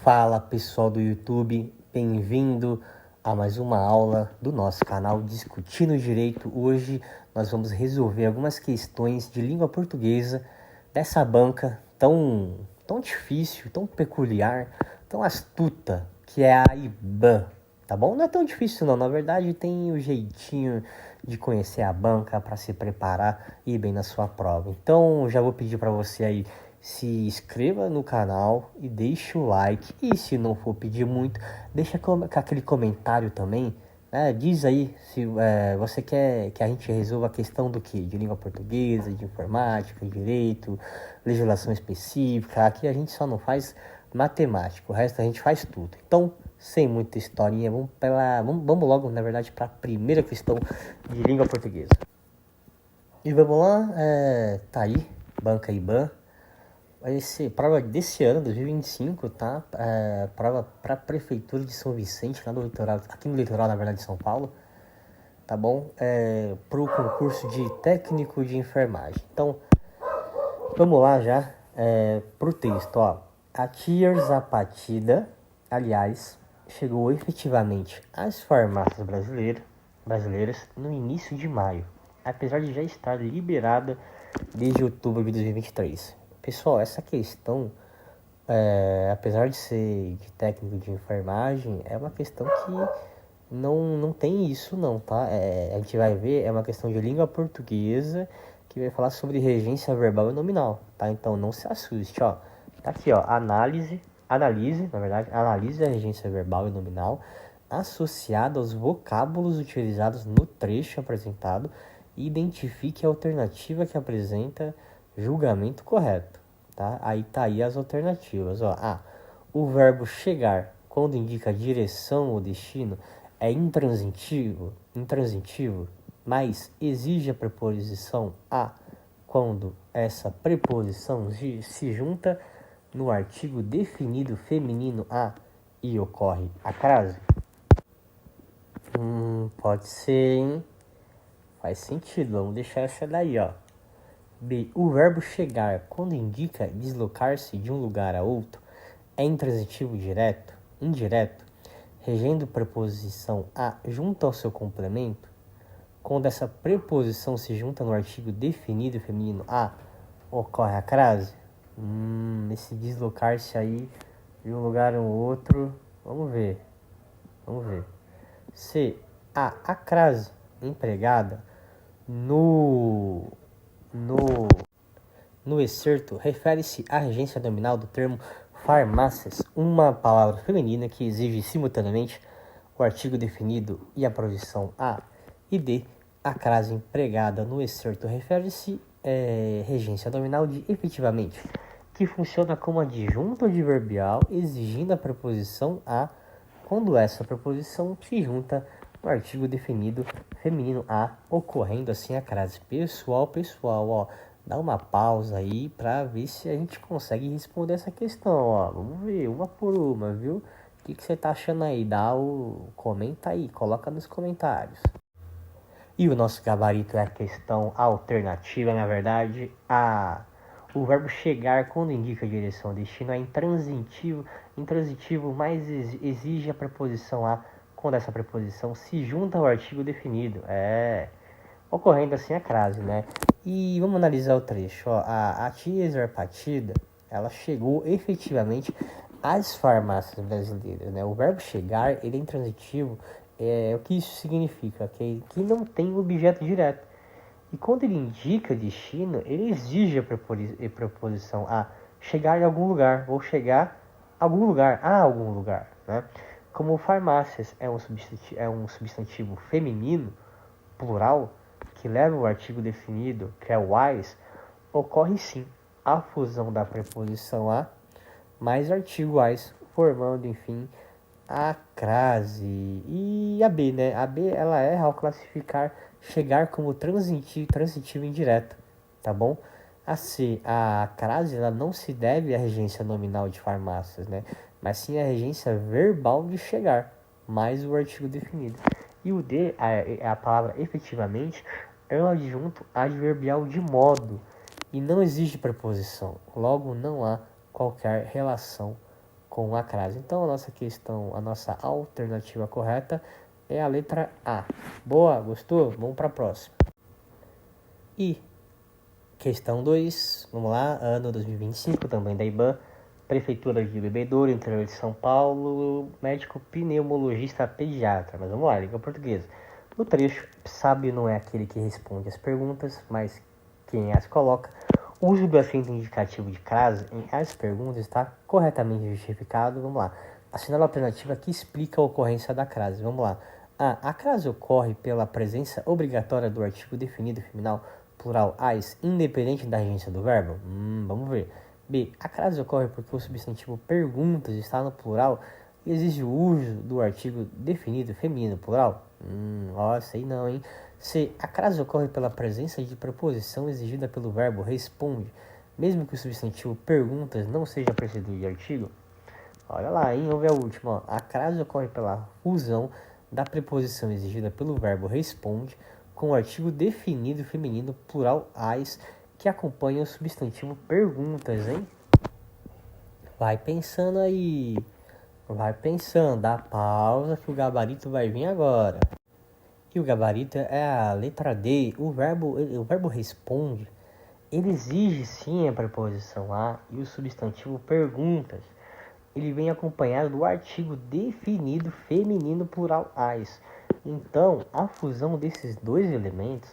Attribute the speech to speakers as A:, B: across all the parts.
A: Fala pessoal do YouTube, bem-vindo a mais uma aula do nosso canal Discutindo Direito. Hoje nós vamos resolver algumas questões de língua portuguesa dessa banca tão difícil, tão peculiar, tão astuta, que é a IBAN, tá bom? Não é tão difícil não, na verdade tem o jeitinho de conhecer a banca para se preparar e ir bem na sua prova. Então já vou pedir para você aí, se inscreva no canal e deixe o like. E se não for pedir muito, deixa aquele comentário também. Diz aí se você quer que a gente resolva a questão do que? De língua portuguesa, de informática, direito, legislação específica. Aqui a gente só não faz matemática, o resto a gente faz tudo. Então, sem muita historinha, vamos logo, na verdade, para a primeira questão de língua portuguesa. E vamos lá, tá aí, banca IBAN. Prova desse ano, 2025, tá? Prova para a Prefeitura de São Vicente, lá no litoral, aqui no litoral, na verdade, de São Paulo, tá bom? Para o concurso de técnico de enfermagem. Então, vamos lá já para o texto, ó. A Tier Zapatida, aliás, chegou efetivamente às farmácias brasileiras no início de maio, apesar de já estar liberada desde outubro de 2023. Pessoal, essa questão, apesar de ser de técnico de enfermagem, é uma questão que não tem isso não, tá? A gente vai ver, é uma questão de língua portuguesa que vai falar sobre regência verbal e nominal, tá? Então não se assuste, ó. Tá aqui, ó, analise a regência verbal e nominal associada aos vocábulos utilizados no trecho apresentado e identifique a alternativa que apresenta julgamento correto, tá? Aí tá aí as alternativas, ó. O verbo chegar, quando indica direção ou destino, é intransitivo, mas exige a preposição a quando essa preposição se junta no artigo definido feminino a e ocorre a crase. Pode ser, hein? Faz sentido, vamos deixar essa daí, ó. B. O verbo chegar, quando indica deslocar-se de um lugar a outro, é intransitivo direto, indireto, regendo preposição a junto ao seu complemento, quando essa preposição se junta no artigo definido feminino a, ocorre a crase. Esse deslocar-se aí de um lugar a outro, vamos ver. C. A crase empregada no excerto refere-se à regência nominal do termo farmácias, uma palavra feminina que exige simultaneamente o artigo definido e a preposição a. E D. A crase empregada no excerto refere-se regência nominal de efetivamente, que funciona como adjunto adverbial exigindo a preposição a quando essa preposição se junta no artigo definido feminino a, ocorrendo assim a crase. Pessoal, ó, dá uma pausa aí para ver se a gente consegue responder essa questão, ó. Vamos ver, uma por uma, viu? O que você tá achando aí? Comenta aí, coloca nos comentários. E o nosso gabarito é a questão alternativa, na verdade, o verbo chegar, quando indica a direção ao destino, é intransitivo, mas exige a preposição a quando essa preposição se junta ao artigo definido. Ocorrendo assim a crase, né? E vamos analisar o trecho. Ó. A Tia Zarpatida, ela chegou efetivamente às farmácias brasileiras, né? O verbo chegar, ele é intransitivo. O que isso significa? Que não tem objeto direto. E quando ele indica destino, ele exige a preposição a chegar em algum lugar, ou chegar a algum lugar, né? Como farmácias é um substantivo feminino, plural, que leva o artigo definido, que é o as, ocorre sim a fusão da preposição a mais artigo as, formando, enfim, a crase. E a B, né? A B, ela erra ao classificar chegar como transitivo indireto, tá bom? A C, a crase, ela não se deve à regência nominal de farmácias, né? Mas sim à regência verbal de chegar, mais o artigo definido. E o D, a palavra efetivamente, é um adjunto adverbial de modo e não exige preposição. Logo, não há qualquer relação com a crase. Então a nossa alternativa correta é a letra A. Boa, gostou? Vamos para a próxima. E questão 2, vamos lá, ano 2025, também da IBAN, Prefeitura de Bebedouro, interior de São Paulo, médico pneumologista pediatra. Mas vamos lá, língua portuguesa. No trecho, sábio não é aquele que responde as perguntas, mas quem as coloca. O uso do acento indicativo de crase em as perguntas está corretamente justificado. Vamos lá. Assinala a alternativa que explica a ocorrência da crase. Vamos lá. A crase ocorre pela presença obrigatória do artigo definido feminal plural as, independente da regência do verbo? Vamos ver. B. A crase ocorre porque o substantivo perguntas está no plural e exige o uso do artigo definido feminino plural? Ó, sei não, hein? C. A crase ocorre pela presença de preposição exigida pelo verbo responde, mesmo que o substantivo perguntas não seja precedido de artigo? Olha lá, hein? Vamos ver a última. Ó. A crase ocorre pela fusão da preposição exigida pelo verbo responde com o artigo definido feminino plural as que acompanha o substantivo perguntas, hein? Vai pensando aí. Vai pensando, dá pausa que o gabarito vai vir agora. E o gabarito é a letra D. O verbo responde, ele exige sim a preposição a e o substantivo perguntas. Ele vem acompanhado do artigo definido feminino plural as. Então, a fusão desses dois elementos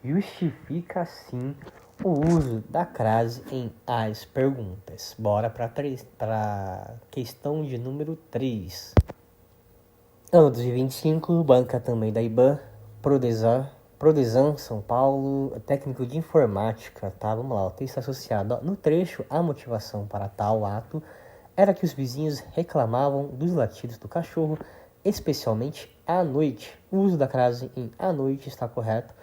A: justifica sim o uso da crase em as perguntas. Bora para a questão de número 3. Ano 2025, banca também da IBAN, Prodesan, São Paulo, técnico de informática, tá? Vamos lá, o texto associado. No trecho, a motivação para tal ato era que os vizinhos reclamavam dos latidos do cachorro, especialmente à noite. O uso da crase em à noite está correto.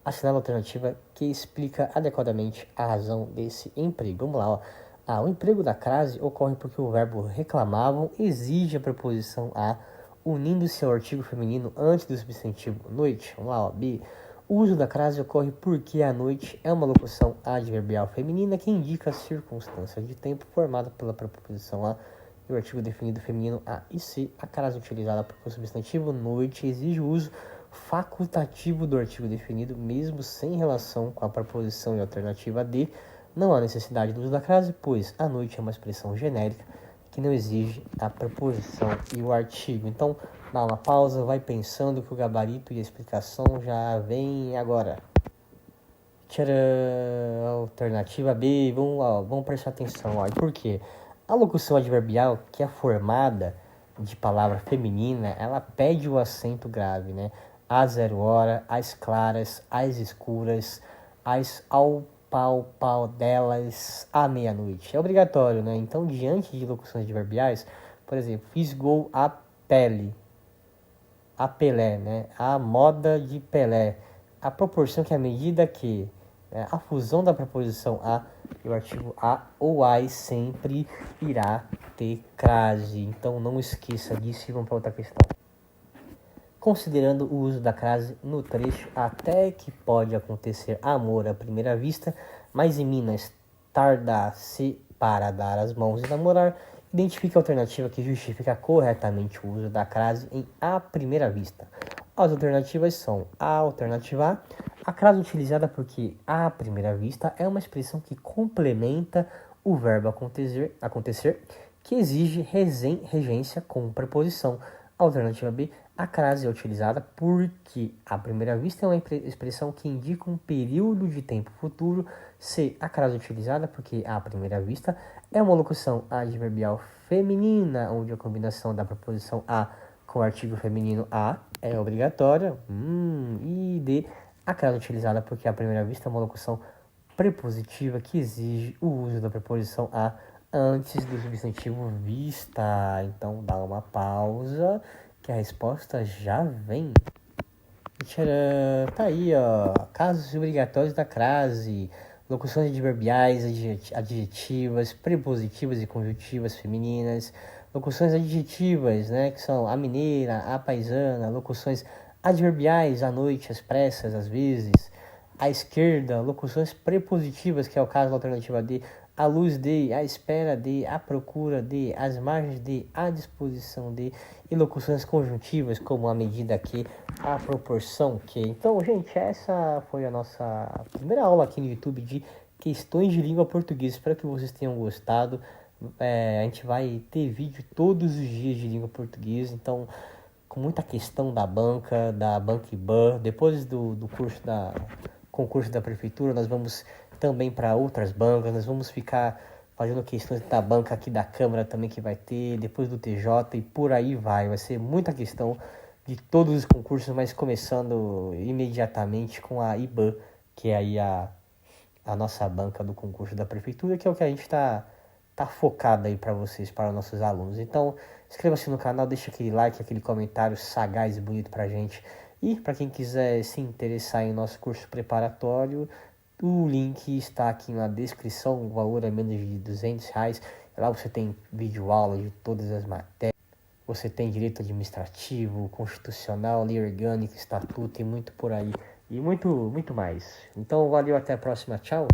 A: Assinala a alternativa que explica adequadamente a razão desse emprego. Vamos lá, ó. O emprego da crase ocorre porque o verbo reclamavam exige a preposição a, unindo-se ao artigo feminino antes do substantivo noite. Vamos lá, ó. B. O uso da crase ocorre porque a noite é uma locução adverbial feminina que indica a circunstância de tempo formada pela preposição a e o artigo definido feminino a e c. A crase utilizada porque o substantivo noite exige o uso facultativo do artigo definido, mesmo sem relação com a preposição e alternativa D. Não há necessidade do uso da crase, pois a noite é uma expressão genérica que não exige a preposição e o artigo. Então, dá uma pausa, vai pensando que o gabarito e a explicação já vem agora. Tcharam! Alternativa B, vamos prestar atenção. Ó. E por quê? A locução adverbial, que é formada de palavra feminina, ela pede o acento grave, né? Às 0 hora, às claras, às escuras, às ao pau delas, à meia-noite. É obrigatório, né? Então, diante de locuções adverbiais, por exemplo, fisgou a pele, a Pelé, né? A moda de Pelé, a proporção que é a medida que, né? A fusão da preposição a e o artigo a ou as sempre irá ter crase. Então não esqueça disso e vamos para outra questão. Considerando o uso da crase no trecho, até que pode acontecer amor à primeira vista, mas em Minas tarda-se para dar as mãos e namorar, identifique a alternativa que justifica corretamente o uso da crase em à primeira vista. As alternativas são a alternativa A crase utilizada porque à primeira vista é uma expressão que complementa o verbo acontecer que exige regência com preposição. A alternativa B, a crase é utilizada porque à primeira vista é uma expressão que indica um período de tempo futuro. C, a crase é utilizada porque à primeira vista é uma locução adverbial feminina, onde a combinação da preposição a com o artigo feminino a é obrigatória. E D, a crase utilizada porque à primeira vista é uma locução prepositiva que exige o uso da preposição a antes do substantivo vista. Então dá uma pausa que a resposta já vem. Tcharam! Tá aí, ó. Casos obrigatórios da crase. Locuções adverbiais, adjetivas, prepositivas e conjuntivas femininas. Locuções adjetivas, né, que são a mineira, a paisana. Locuções adverbiais, à noite, às pressas, às vezes. À esquerda, locuções prepositivas, que é o caso da alternativa D, à luz de, à espera de, à procura de, às margens de, à disposição de, e locuções conjuntivas como a medida que, a proporção que. Então, gente, essa foi a nossa primeira aula aqui no YouTube de questões de língua portuguesa. Espero que vocês tenham gostado. A gente vai ter vídeo todos os dias de língua portuguesa, então com muita questão da Banca IBAN. Depois do concurso da prefeitura, nós vamos também para outras bancas, nós vamos ficar fazendo questões da banca aqui da Câmara também que vai ter, depois do TJ e por aí vai ser muita questão de todos os concursos, mas começando imediatamente com a IBAN, que é aí a nossa banca do concurso da prefeitura, que é o que a gente tá focado aí para vocês, para nossos alunos. Então, inscreva-se no canal, deixa aquele like, aquele comentário sagaz e bonito pra gente. E para quem quiser se interessar em nosso curso preparatório, o link está aqui na descrição, o valor é menos de R$200. Lá você tem vídeo aula de todas as matérias. Você tem direito administrativo, constitucional, lei orgânica, estatuto e muito por aí. E muito mais. Então, valeu, até a próxima. Tchau.